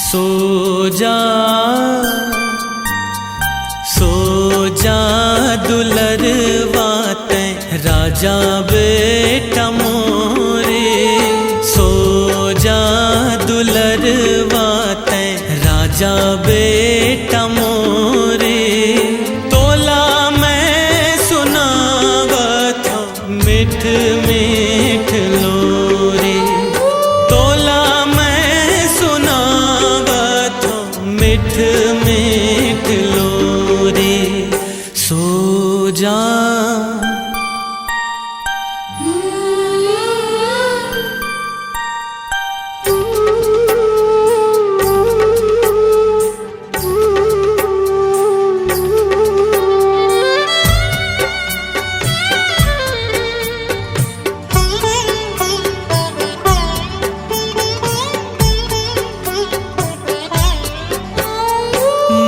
सो जा सो जा दुलरवा तैं राजा बेटा मोरे। सो जा दुलरवा तैं राजा बेटा मोरे। तोला मैं सुनावत हूँ मिठ मिठ लोरी। तोला मैं सुनावत हूँ मिठ मिठ लोरी। सो जा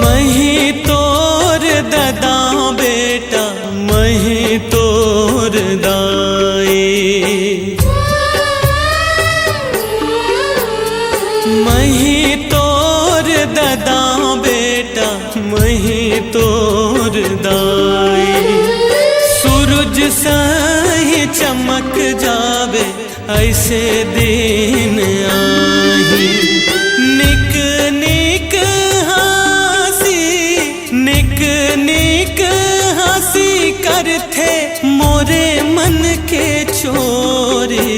मही तोर ददा बेटा मही तोर दाई। मही तोर ददा बेटा मही तोर दाई। सूरज सही चमक जावे ऐसे दिन आही। निक निक निक निक हंसी करथे मोरे मन के चोरी।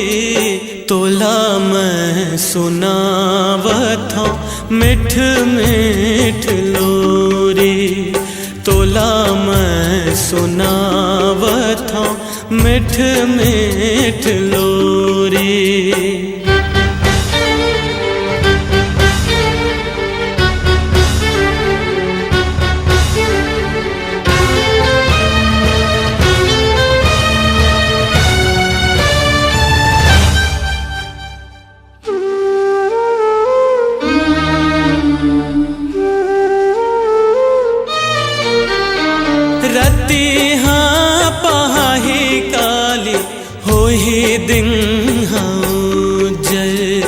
तोला मैं सुनावत हूँ मिठ मिठ लोरी। तोला मैं सुनावत हूँ मिठ मिठ लोरी। रती हाँ पहाही काली होही दिन हाँ जय।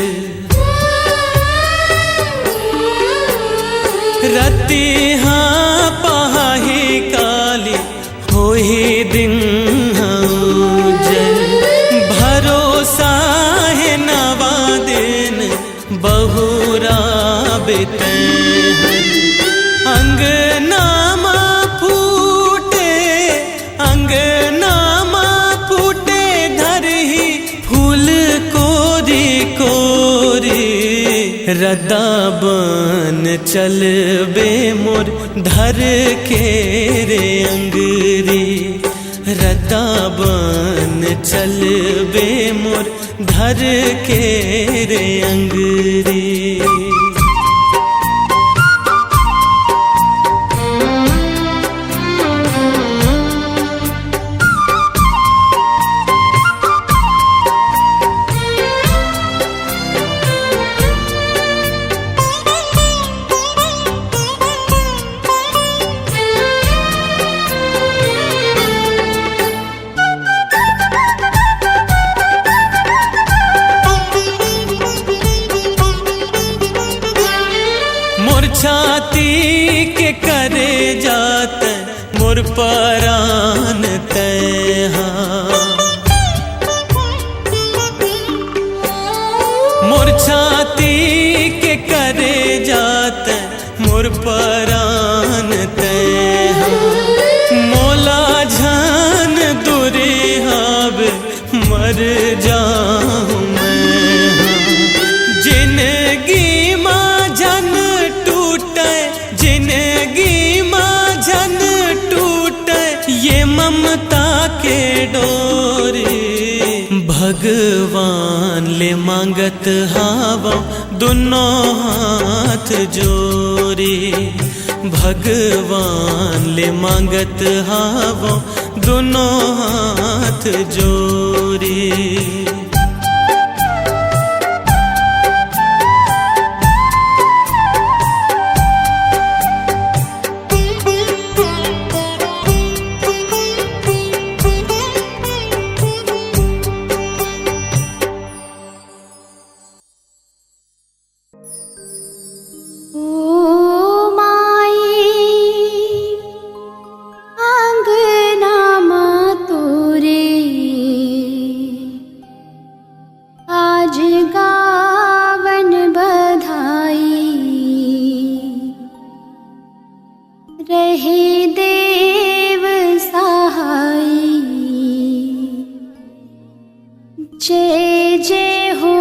रती हाँ पहाही काली होही दिन हाँ जय। भरोसा है नवा दिन बहुरा बिते अंगनामा अंगनामा फूटे धरही फूल कोरी कोरी। रदा बन चलबे मोर धर के रे अंगरी। रदा बन चलबे मोर धर के रे अंगरी। छाती के करे जात मोर परान तैहा। मोर छाती के करे जात मोर परान तैहा। मोला झन दूरी हब मर जाऊँ मैं। जिंदगी माँ जन जिंदगी माँ जन टूटे ये ममता के डोरी। भगवान ले मांगत हावा दोनों हाथ जोरी। भगवान ले मांगत हावा दोनों हाथ जोरी। रहे देव सहाय। जय जय हो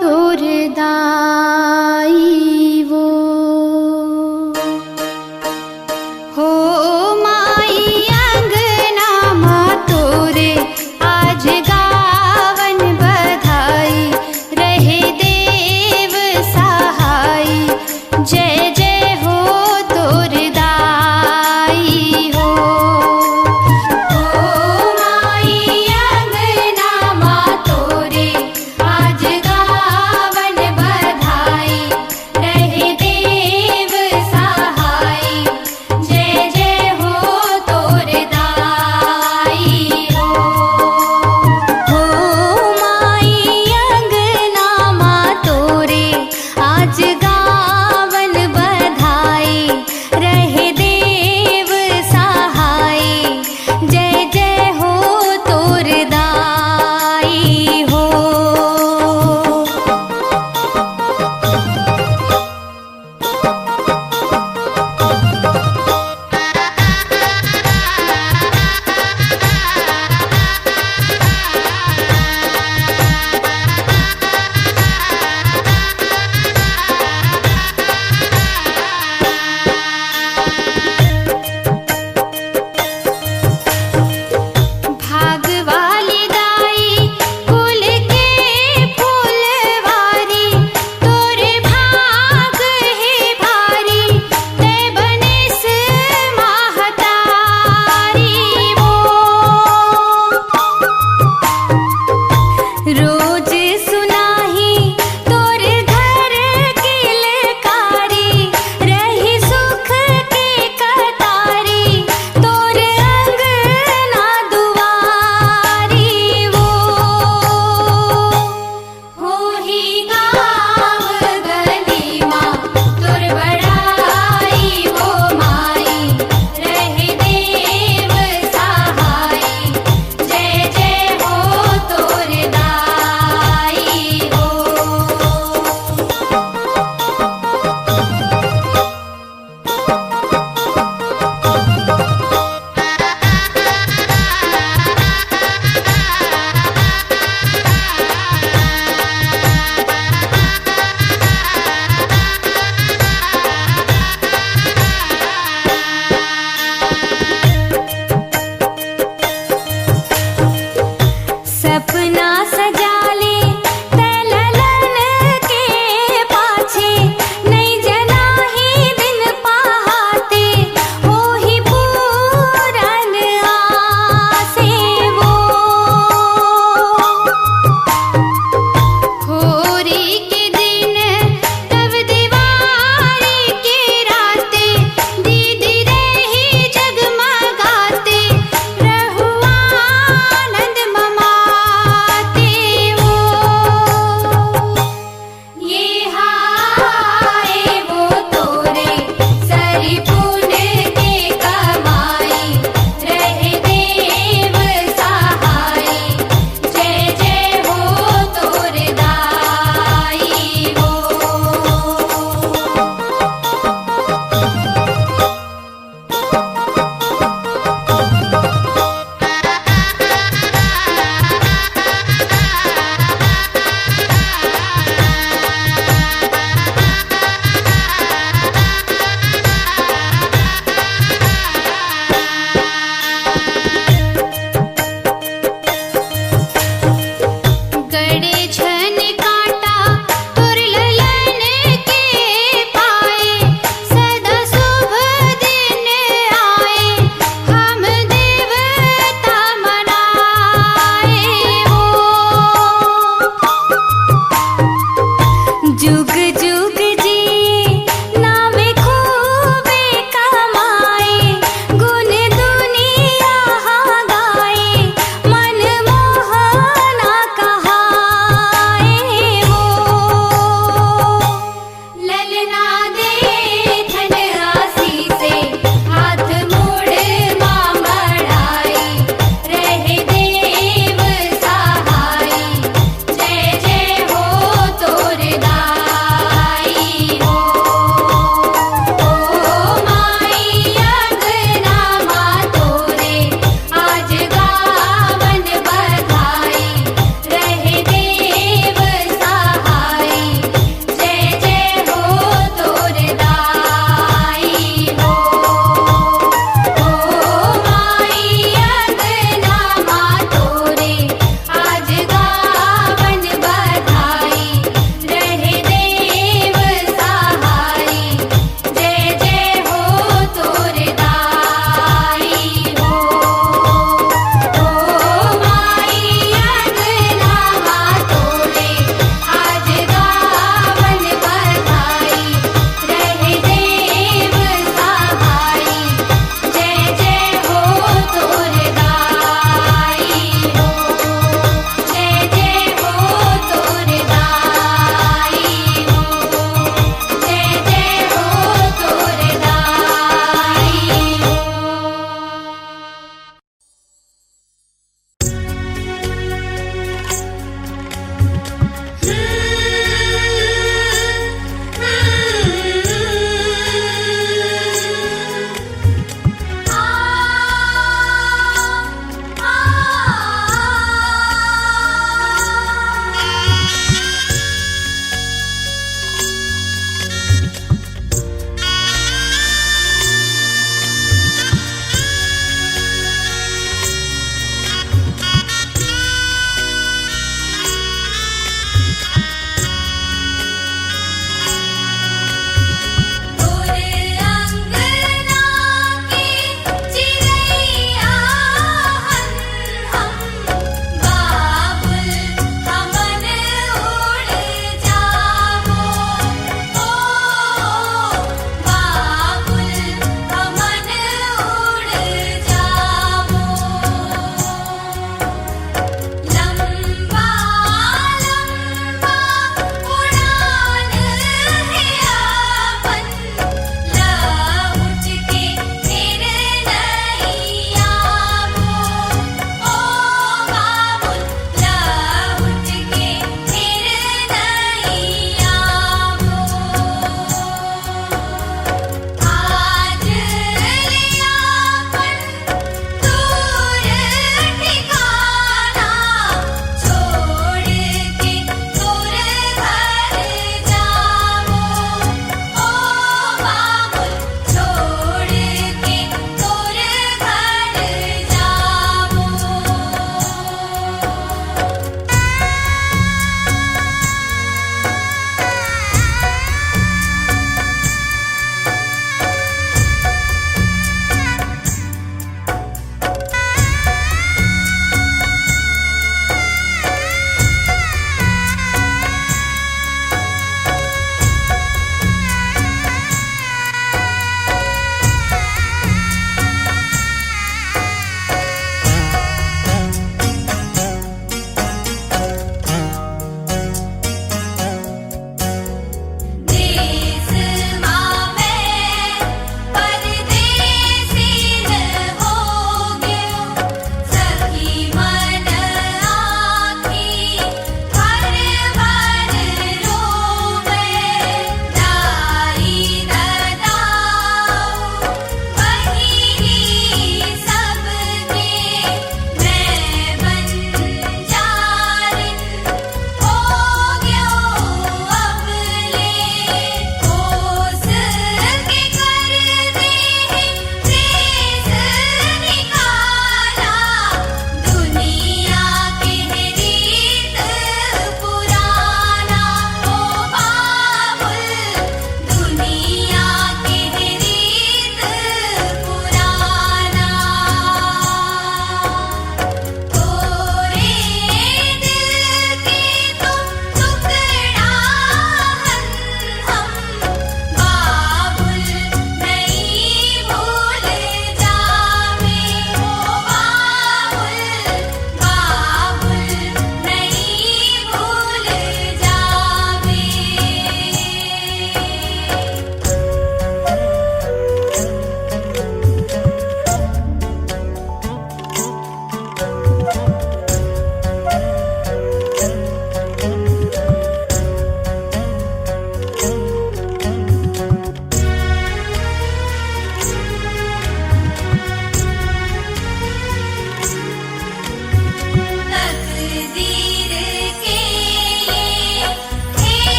तोर दाई वो, हो माई अंगना माँ तोरे आज गावन बधाई। रहे देव सहाय, जय जय हो तोर दाई हो। हो माई अंगना माँ तोरे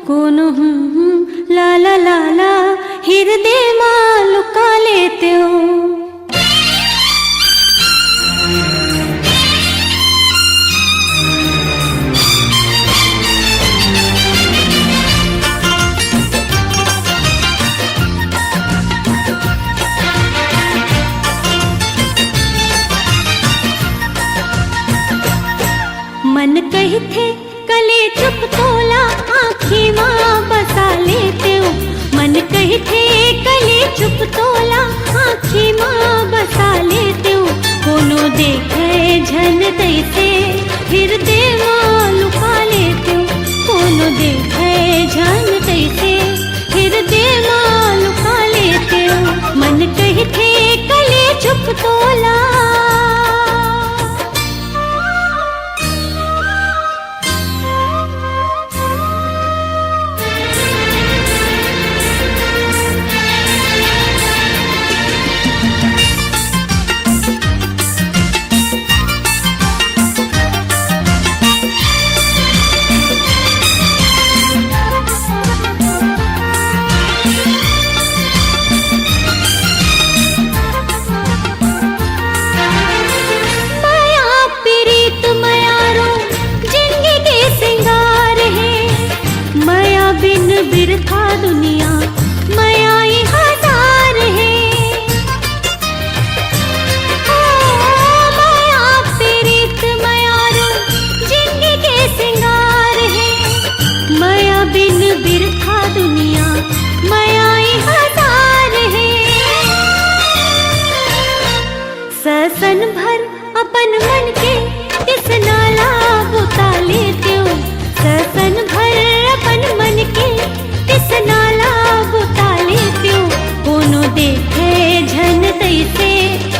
कोनो ला ला ला ला हृदय मां लुका लेते हो। मन कही थे कले चुप तोला आँखी माँ बसा लेते हो। मन कही थे कले चुप तोला आँखी माँ बसा लेते हो। कोनो देखे झन तैसे हृदय माँ लुका लेते हो। कोनो देखे झन तैसे हृदय माँ लुका लेते हो। मन कही थे कले चुप तोला। बिन बिरथा दुनिया माया ही हजार है। माया प्रीत मायारो जिंदगी के सिंगार है। माया बिन बिरथा दुनिया माया ही हजार है। ससन भर अपन मन के किस नाला बुता लेते हो। ससन भर अपन मन के किस नाला बुता लेते हो। कोनो देखे झन तैसे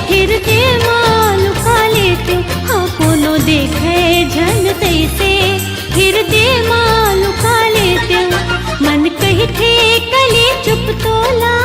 हृदय मां लुका लेते हो। हाँ कोनो देखे झन तैसे हृदय मां लुका लेते हो। मन कही थे कले चुप तोला।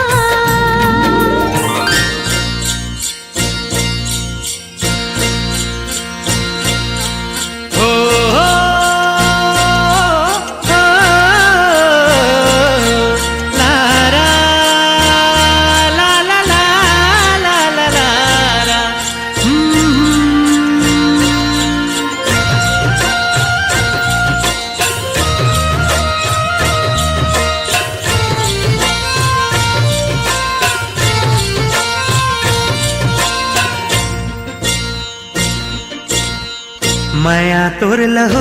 माया तोर लहो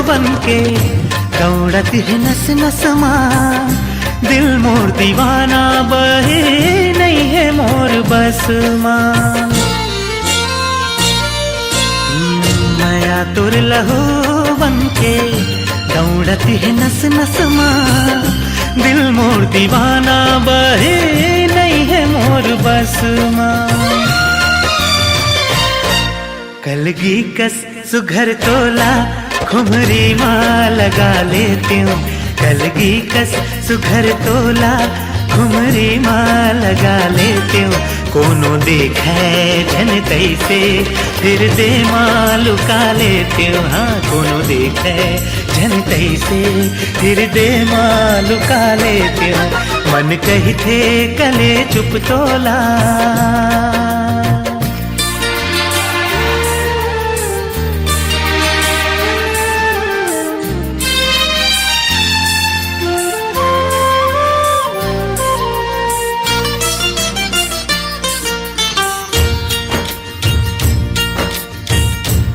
बनके दौड़त है नस नस माँ। दिल मोर दीवाना बहे नहीं है मोर बस माँ। माया तोर लहो बनके दौड़त है नस नस माँ। दिल मोर दीवाना बहे नहीं है मोर बस माँ। कलगी कस सुघर तोला खुमरी माँ लगा लेती हूँ। कलगी कस सुघर तोला खुमरी माँ लगा लेती हूँ। कोनो देखे झन तैसे हृदय माँ लुका लेती हूँ। हाँ कोनो देखे झन तैसे हृदय माँ लुका लेती हूँ। मन कही थे कले चुप तोला।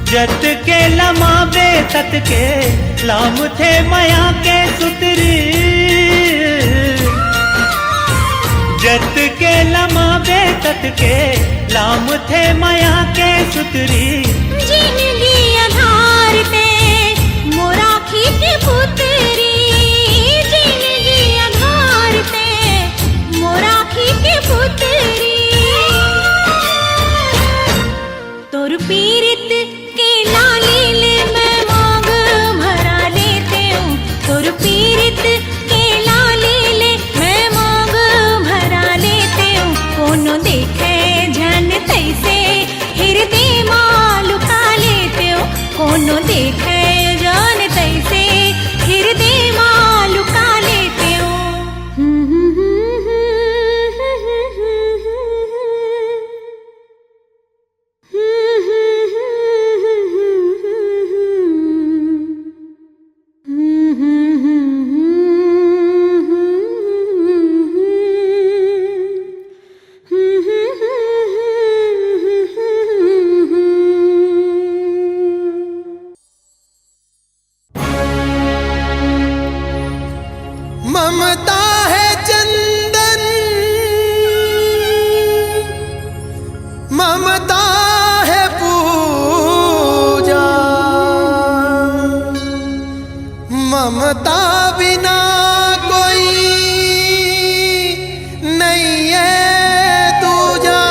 जत के लमा बेतत के लाम थे माया के सुतरी। जत के लमा बेतत के लाम थे माया के सुतरी। जिंदगी आधार पे मोरा खींच पुतरी। जिंदगी आधार पे मोरा खींच पुतरी। तोर पीरित के लालील मैं मांग भरा लेते हूँ। तोर पीरित के लालील मैं मांग भरा लेते हूँ। कोनो देखे झन तैसे हृदय मां लुका लेते ममता है चंदन, ममता है पूजा, ममता बिना कोई नहीं है दूजा,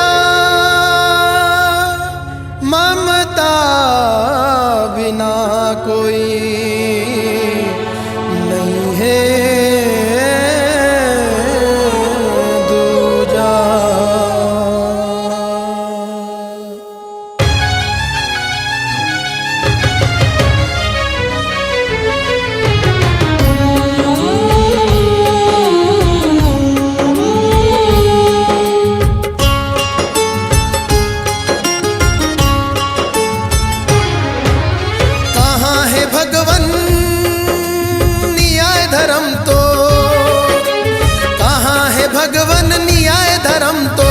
ममता बिना कोई नहीं है दूजा। कहाँ है भगवन न्याय धर्म तो, कहाँ है भगवन न्याय धर्म तो,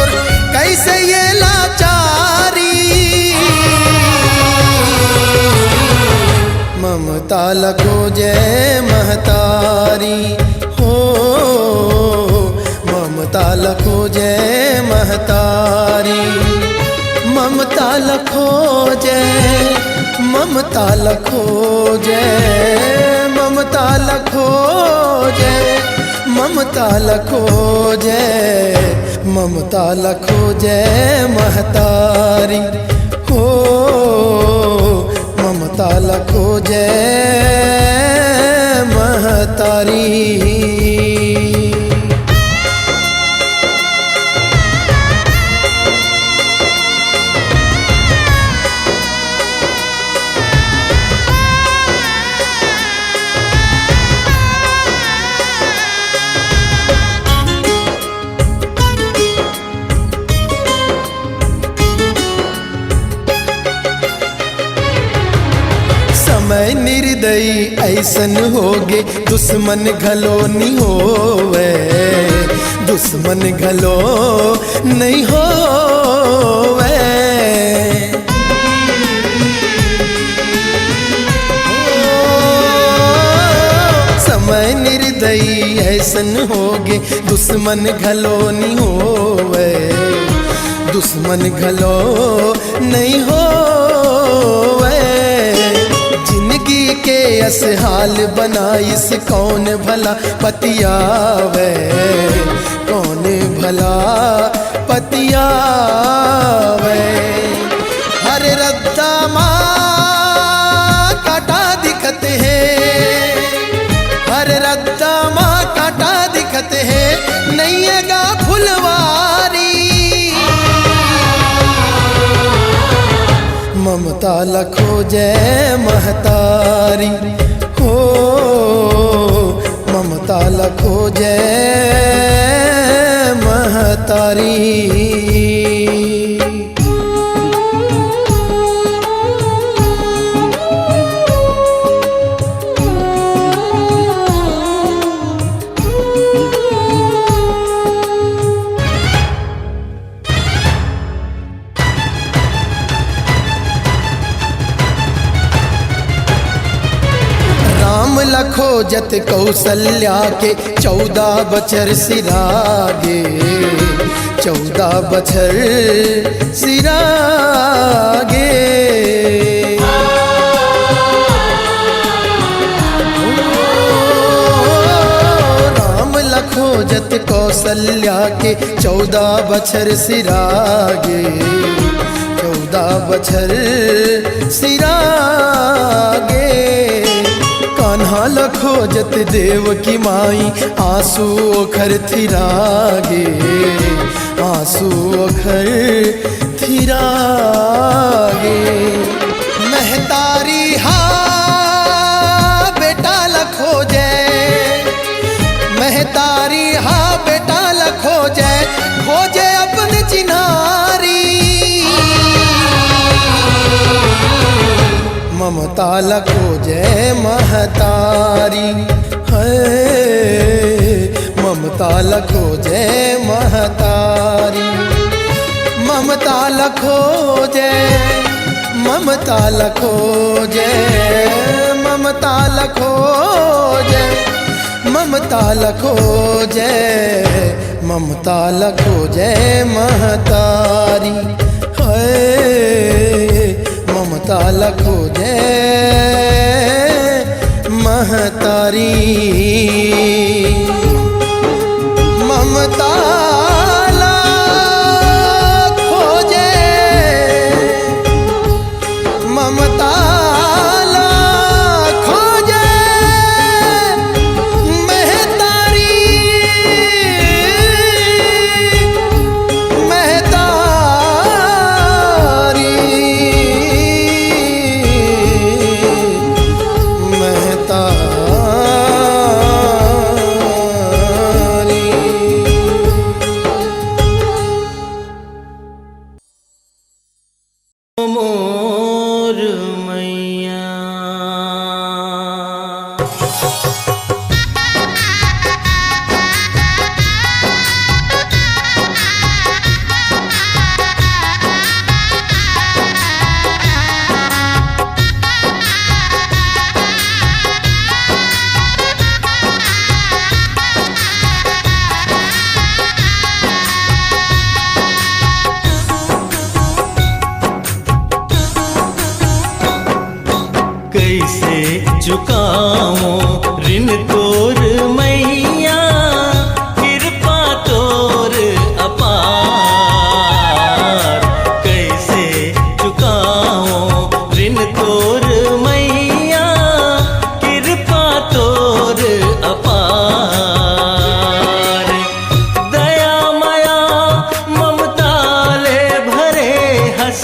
कैसे ये लाचारी, ममता लखो जय महतारी हो, ममता लखो जय महतारी, ममता लखो जय, ममता लखो जय, ममता लखो जय, ममता लखो जय, ममता लखो जय महतारी हो, ममता लखो जय महतारी। समय निर्दयी ऐसन होगे, दुश्मन घलो नहीं होवे, दुश्मन घलो नहीं होवे, समय निर्दयी ऐसन होगे, दुश्मन घलो नहीं होवे, दुश्मन घलो नहीं होवे, जिंदगी के असहाल बनाइस कौन भला पतियावे, कौन भला पतियावे, हर रद्दा माँ काटा दिखत है, हर रद्दा माँ काटा दिखत है, नैयेगा फुलवारी, ममता लखो जय महतारी हो, ममता लखो जय महतारी। राम लखो जत कौशल्या के 14 बछर सिरागे, 14 बछर सिरागे, राम लखो जत कौशल्या के 14 बछर सिरागे, 14 बछर सिरागे, कान्हा लखो जत देव की माई, आंसू ओखर थिरागे, आंसू ओखर थिरागे, महतारी हा बेटा लखो जय, महतारी हा बेटा लखो जय, खोजे अपने चिन्हारी, ममता लखो जय महतारी है, ममता लखो जय महतारी, ममता लखो जय, ममता लखो जय, ममता लखो जय, ममता लखो जय, ममता लखो जय महतारी है, ममता लखो जय महतारी। ममता लखो जय, ममता लखो जय महतारी, महतारी, मोर मैया। कैसे चुकाऊं ऋण तोर मैया, कृपा तोर अपार। कैसे चुकाऊं ऋण तोर मैया, कृपा तोर अपार। दया माया ममता ले भरे हंस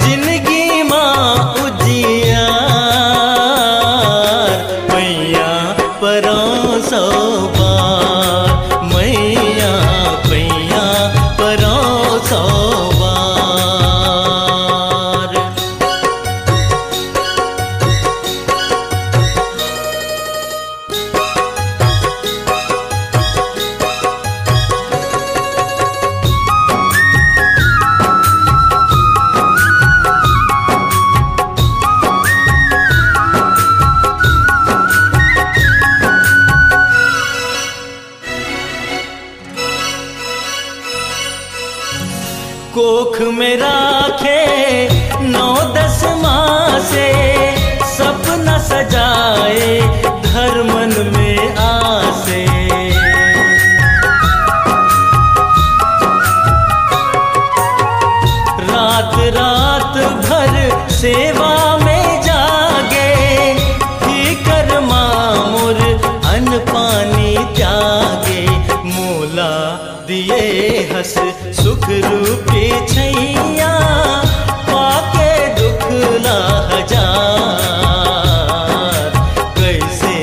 जिंदगी माँ उजियार, मैया परोसो बार, मैया पैया परोसो बार। कोख में राखे 9-10 मासे, सपना सजाए धर्मन में आसे। रात रात भर सेवा में जागे, कर मामुर अन्न पानी त्यागे। मोला दिए हंस सुख रूपी छैया, पाके दुख ला हजार। कैसे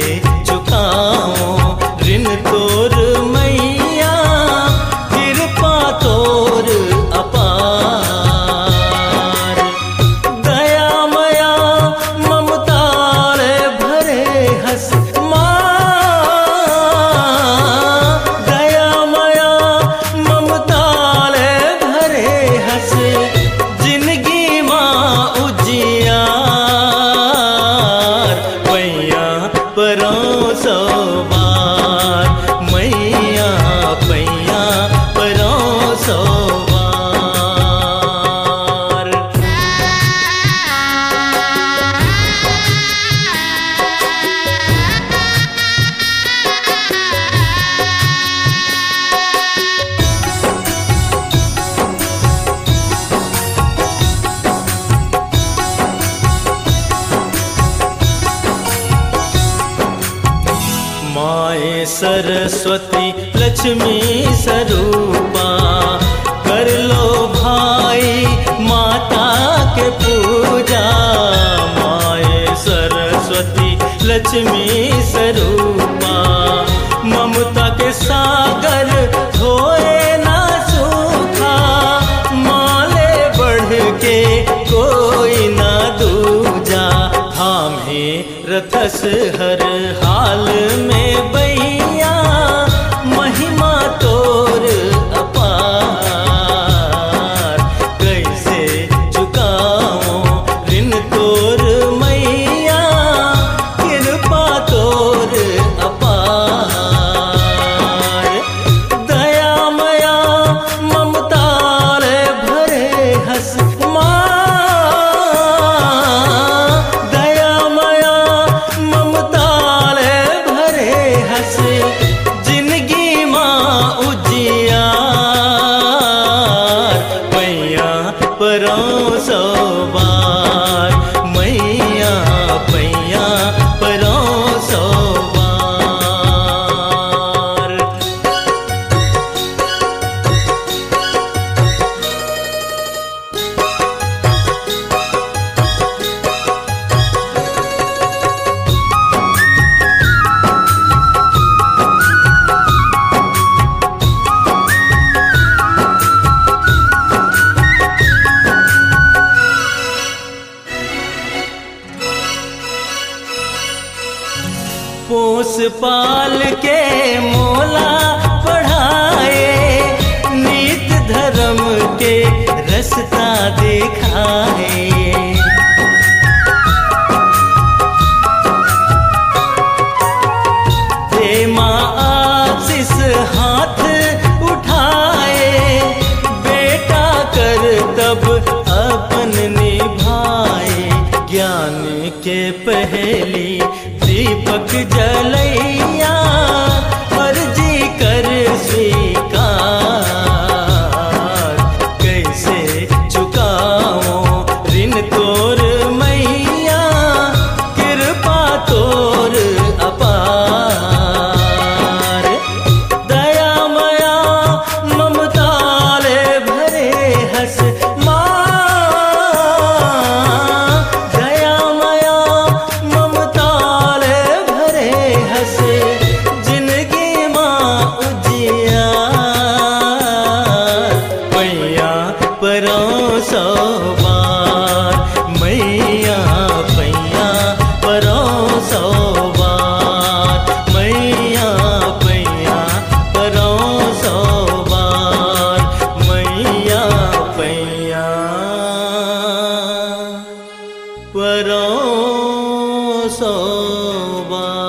चुकाऊं ऋण तोर मैया, कृपा तोर अपार। दया माया ममता रे भरे हंस जिंदगी माँ उजियार, मैया परोसो बार, मैया पैया परोसो बार। माए सरस्वती लक्ष्मी स्वरूपा, कर लो भाई माता के पूजा। माए सरस्वती लक्ष्मी स्वरूपा, ममता के सागर कस हर हाल में बैया महिमा तोर अपार। कैसे चुकाओ ऋण तोर मैया कृपा तोर अपार। दया मया ममताल भरे हस जिंदगी माँ उजियार। मैया परोसो बार, मैया पैया परोसो बार। पोस पाल के मोला पढ़ाए, नीत धर्म के रास्ता दिखाए। दे माँ आशीष हाथ उठाए, बेटा कर तब अपन निभाए। ज्ञान के पहली दीपक जलैया, अर्जी कर स्वीकार। कैसे चुकाओ ऋण तोर मैया कृपा तोर अपार। दया मया ममताल भरे हस जिंदगी माँ उजियार। मैया परोसो बार, मैया पैया परोसो बार। मैया पैया परोसो बार, मैया पैया परोसो बार।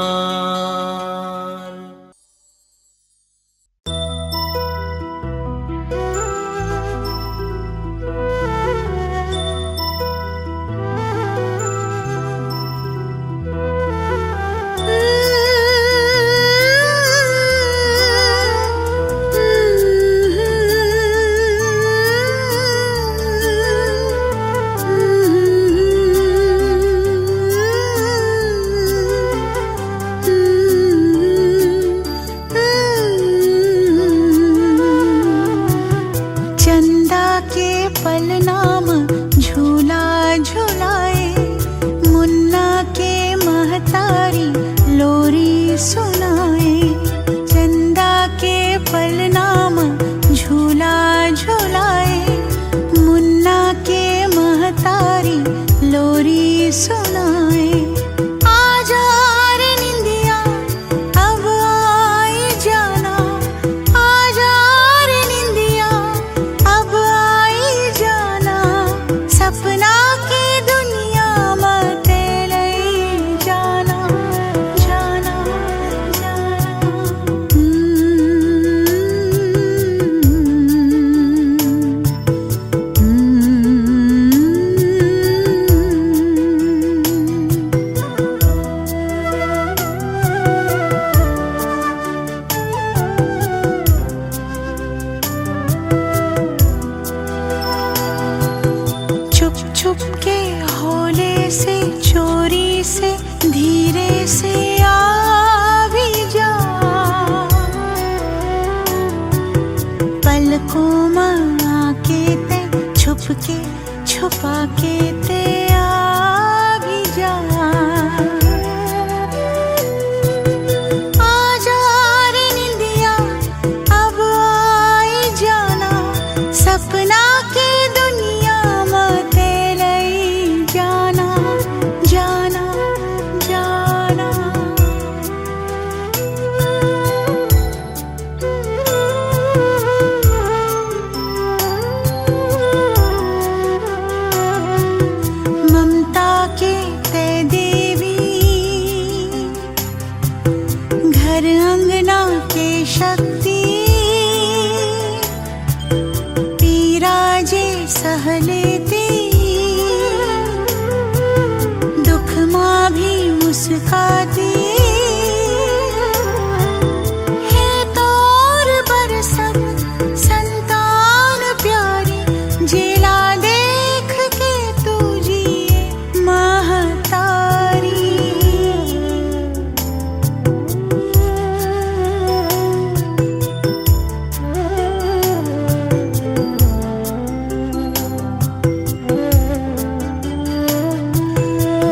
छुपा के ते आ भी जा, आजा रे निंदिया अब आई जाना, सपना के दुनिया में तेरे जाना जाना जाना। सह लेती, दुख माँ भी मुस्काती है। तोर बरसत संतान प्यारी, जिला देख के तू जिए महतारी।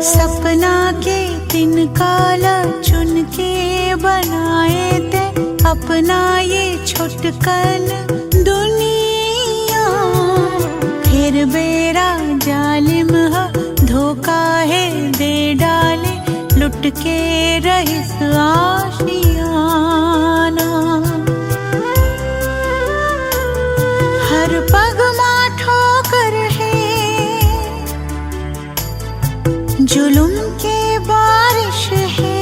सपना के तिनकाला चुन के बनाए थे अपना ये छुटकन दुनिया। फिर बेरा जालिम है, धोखा है दे डाले, लुट के रहिस आशियाना। हर पग माँ ठोकर है, जुलुम के बारिश है।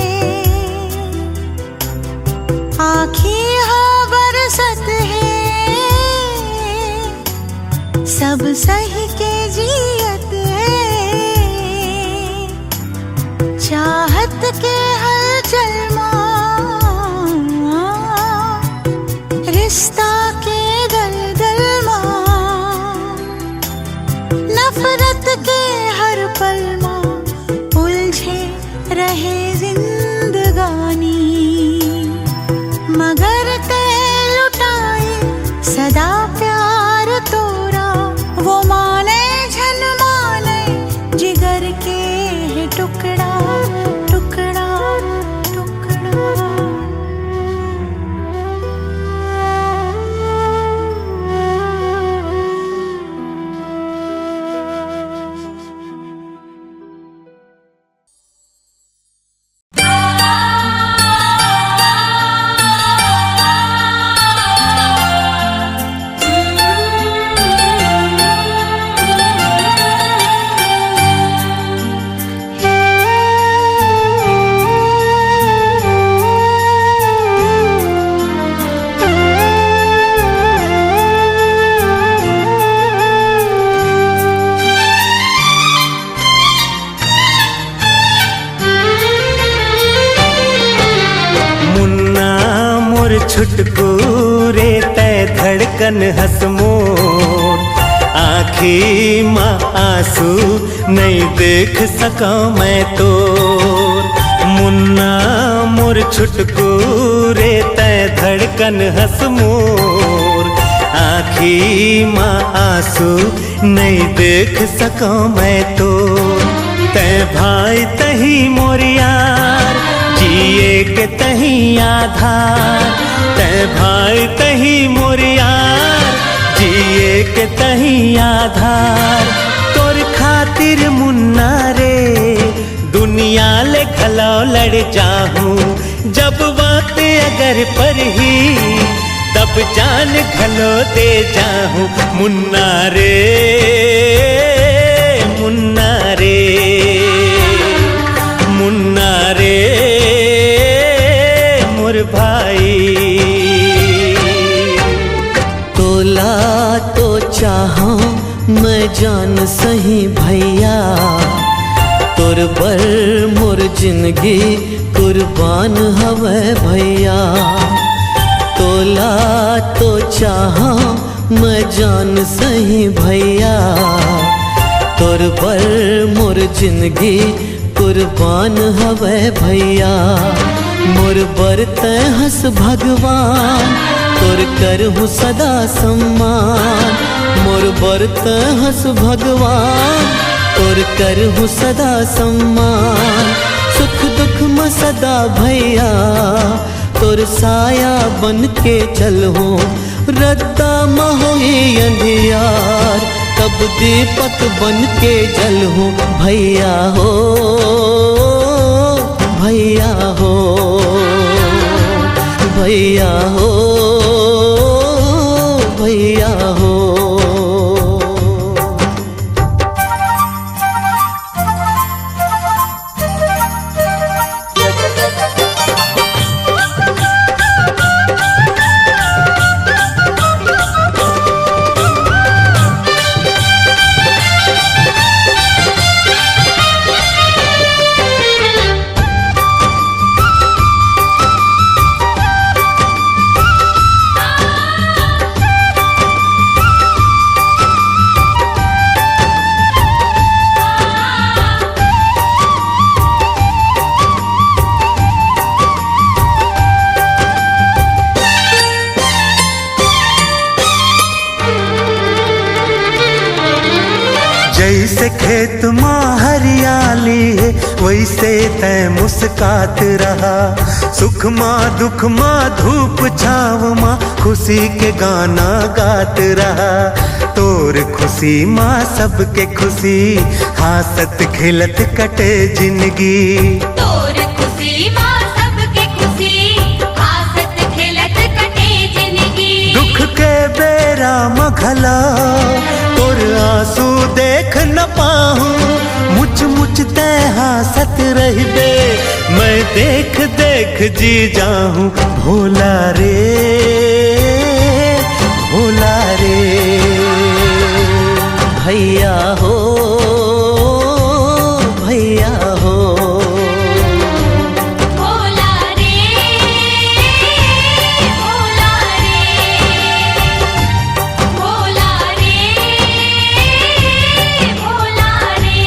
आँखी है बरसत है, सब सही के जियत है। चाहत के हलचल माँ, रिश्ता के दलदल माँ, नफरत के हर पल माँ उलझे रहे जिंदगानी। मगर ते लुटाए सदा प्यार तोरा, वो माने झन माने जिगर के है टुकड़ा टुकड़ा टुकड़ा। छुटकू रे तै धड़कन हसमोर, आँखी माँ आंसू नहीं देख सका मैं तोर। मुन्ना मोर छुटकू रे तै धड़कन हसमोर, आँखी माँ आंसू नहीं देख सका मैं तोर। तै भाई तही मोर यार, जिए के तही आधार। तै भाई तही मोर यार, जिए के तही आधार। तोर खातिर मुन्ना रे दुनिया ले खलो लड़ जाहूँ। जब बात अगर पर ही तब जान खलो दे जाहूँ। मुन्ना रे मुन्ना रे मुन्ना रे मोर भाई। तोला तो चाहा मैं जान सही भैया, तोर बर मोर जिंदगी कुर्बान हवे भैया। तोला तो चाहा मैं जान सही भैया, तोर बर मोर जिंदगी कुर्बान हवे भैया। मोर बर तै हंस भगवान, तोर करहूँ सदा सम्मान। मोर बर तै हंस भगवान, तोर करहूँ सदा सम्मान। सुख दुख में सदा भैया तोर साया बन के चलहूँ। रद्दा में होई अंधियार, तब दीपक बन के जलहूँ भैया हो भैया हो भैया हो भैया हो। जैसे खेत माँ हरियाली है वैसे तय मुस्कात रहा। सुख माँ दुख माँ धूप छाव माँ खुशी के गाना गात रहा। तोर खुशी माँ सबके खुशी हासत खिलत कटे जिंदगी। तोर खुशी माँ सबके खुशी हासत खिलत कटे जिंदगी। दुख के बेरा मखला तोर आंसू देख न पाहूं। मुझ मुझ ते हासत रही दे मैं देख देख जी जाऊं। भोला रे भोला रे भैया हो भैया हो। भोला रे भोला रे भोला रे भोला रे।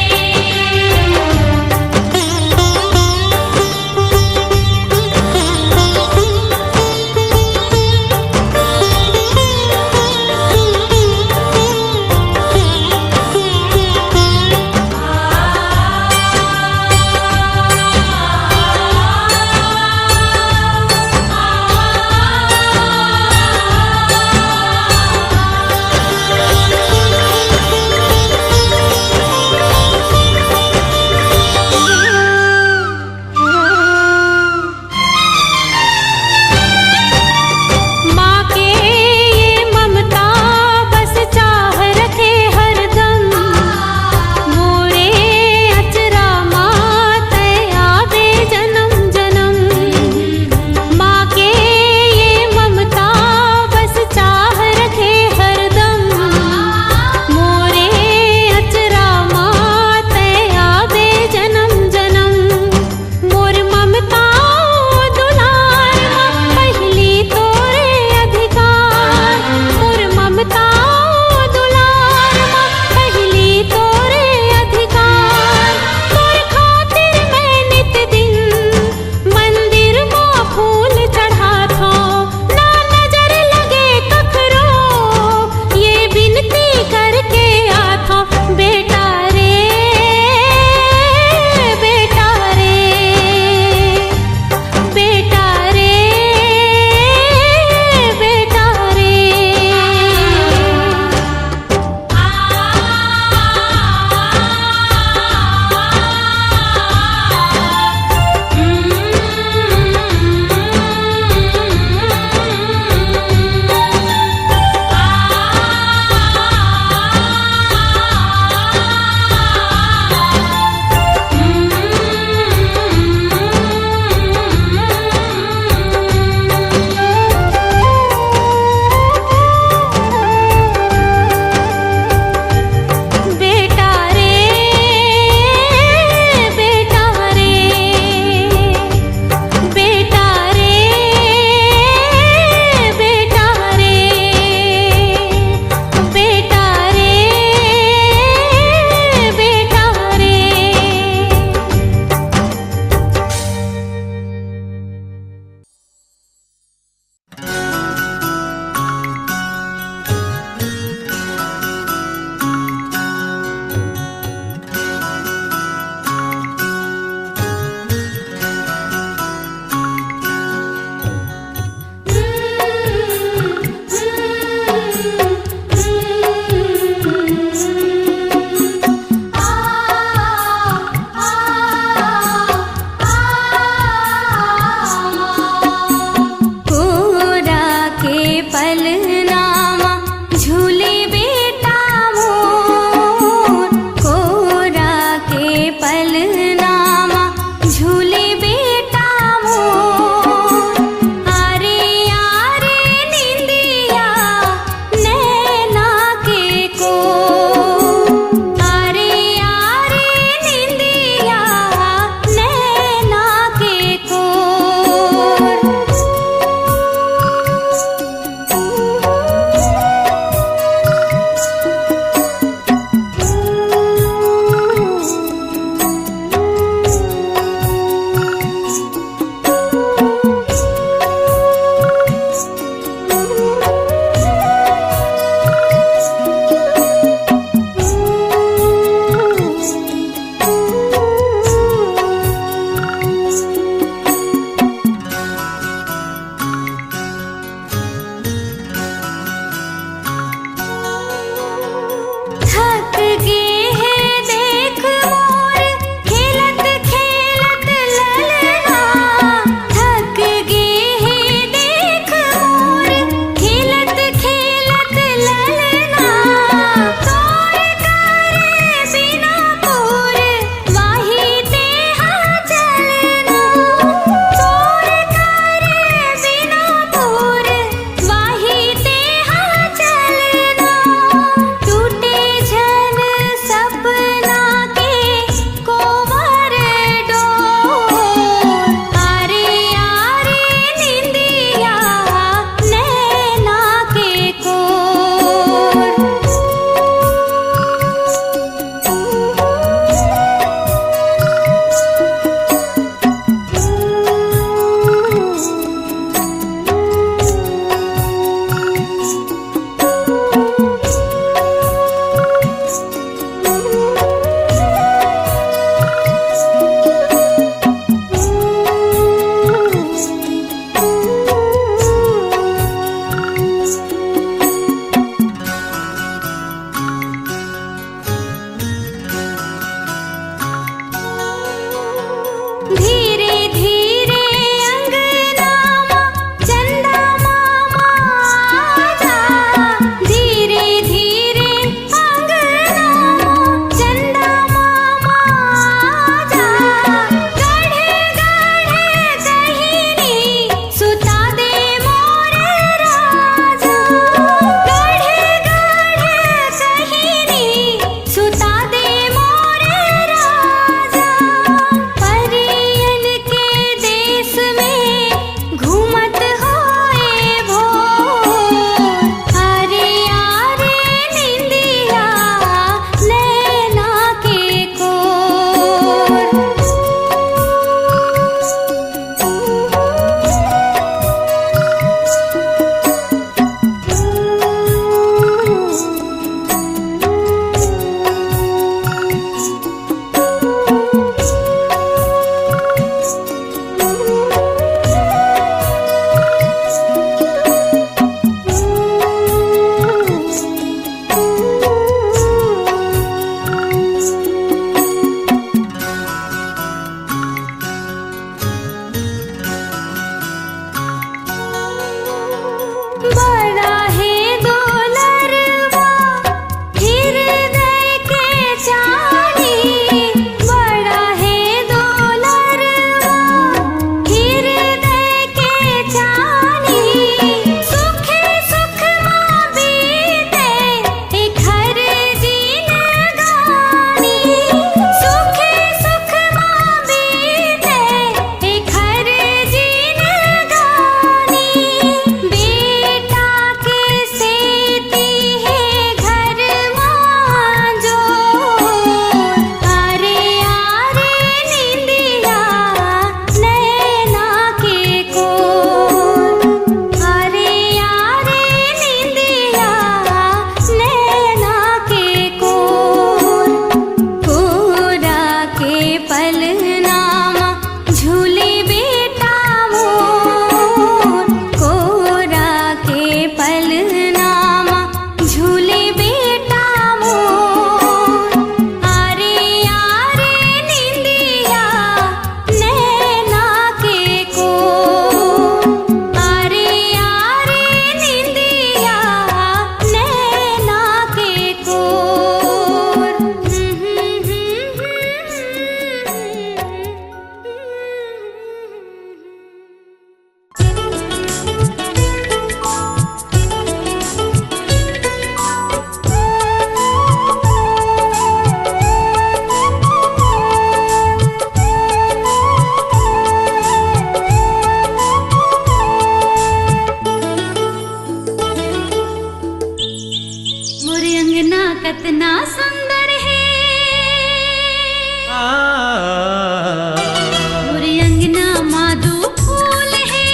मोरे अंगना माधु फूल है,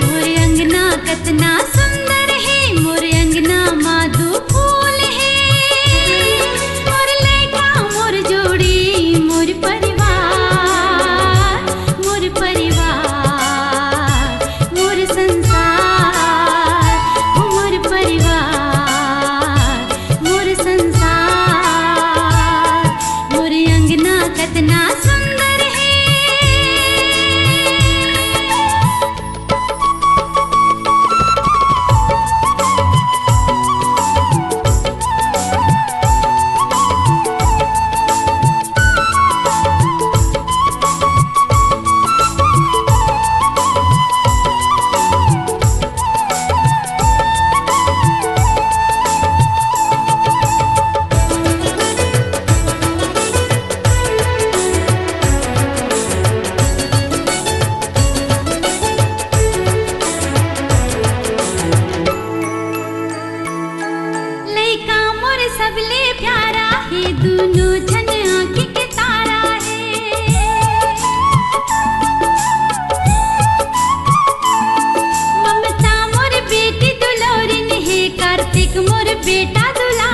मोरे अंगना कतना सुंदर है, मोरे अंगना माधु फूल है। मोर लड़का मोर जोड़ी मोर परिवार, मोर परिवार मोर संसार, मोर परिवार मोर संसार। मोरे अंगना कतना सुंदर है। लइका मोर सबले प्यारा है, दोनों जन आँखी के तारा है। ममता मोर बेटी दुलारिन है, कार्तिक मोर बेटा दुलार